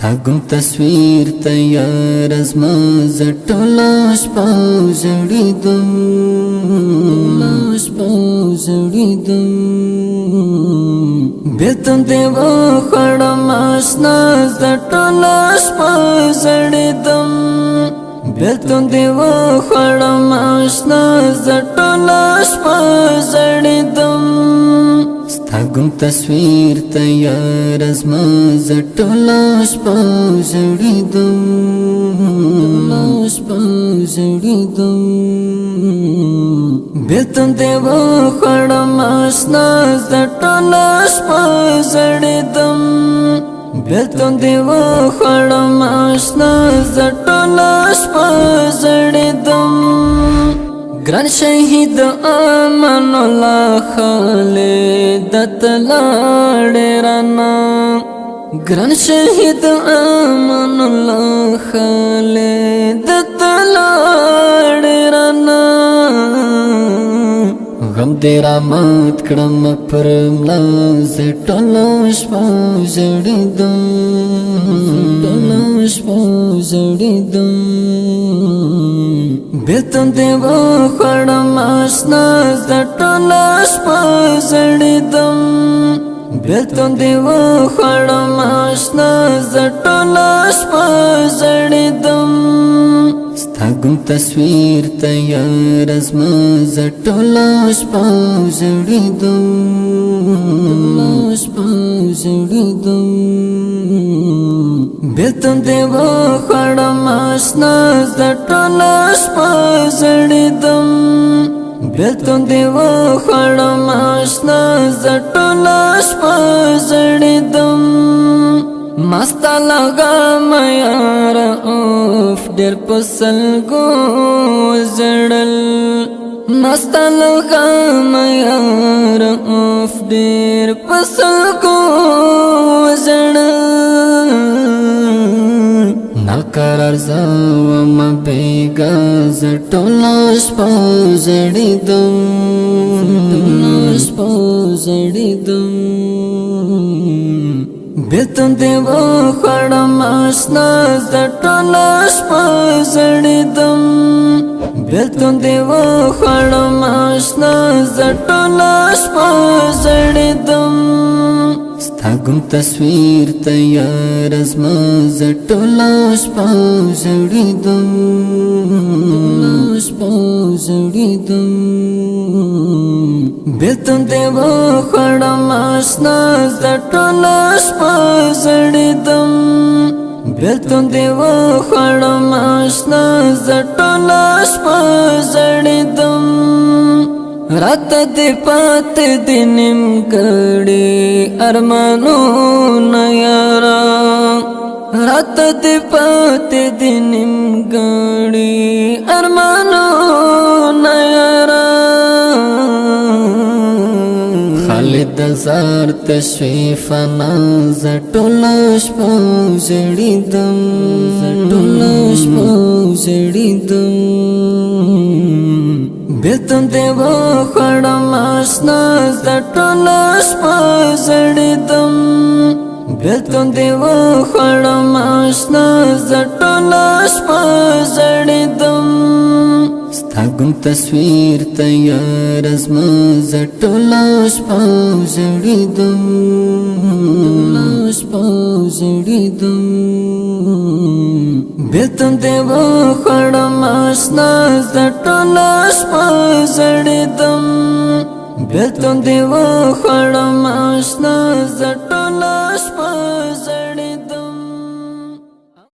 ستاګم تصویر تیار ازما زټولاش پاوزړیدم لاش پاوزړیدم بیتم دیو خړم آشنا زټولاش پاوزړیدم بیتم دیو خړم آشنا زټولاش پاوزړیدم ستاګم تصویر تیار ازما زټولاش پاوزړیدم لاش پاوزړیدم بیتم دیو خړم آشنا زټولاش پاوزړیدم بیتم دیو خړم آشنا زټولاش پاوزړیدم گران شهید امان الله خالد تلاړرانا گران شهید امان الله خالد تلاړرانا غم دې رامات کړم پرملا زټولاش پاوزړیدم زټولاش پاوزړیدم بیتم دیو خړم آشنا زټولاش پاوزړیدم بیتم دیو خړم آشنا زټولاش پاوزړیدم ستاګم تصویر تیار ازما زټولاش پاوزړیدم لاش پاوزړیدم بیتم دیو خړم آشنا زټولاش پاوزړیدم بیتم دیو خړم آشنا زټولاش پاوزړیدم مستا لگا میار اوف ډېر پسلګو زړل مستا لگا میار اوف ډېر پسلګو زړل ناقرار زوم بیگا زټولاش پاوزړیدم زټولاش پاوزړیدم بیتم دیو خړم آشنا زټولاش پاوزړیدم بیتم دیو خړم آشنا زټولاش پاوزړیدم ستاګم تصویر تیار ازما زټولاش پاوزړیدم لاش پاوزړیدم بیتم دیو خړم آشنا زټولاش پاوزړیدم بیتم دیو خړم آشنا زټولاش پاوزړیدم رات دې پات دې نیمګړې ارمانو نیارا رات دې پات دې نیمګړې ارمانو نیارا خالد زار تشریفنا زټولاش پاوزړیدم زټولاش پاوزړیدم بیتم دیو خړم آشنا زټولاش پاوزړیدم بیتم دیو خړم آشنا زټولاش پاوزړیدم ستاګم تصویر تیار ازما زټولاش پاوزړیدم لاش پاوزړیدم بیتم دیو خړم آشنا زټولاش پاوزړیدم بیتم دیو خړم آشنا زټولاش پاوزړیدم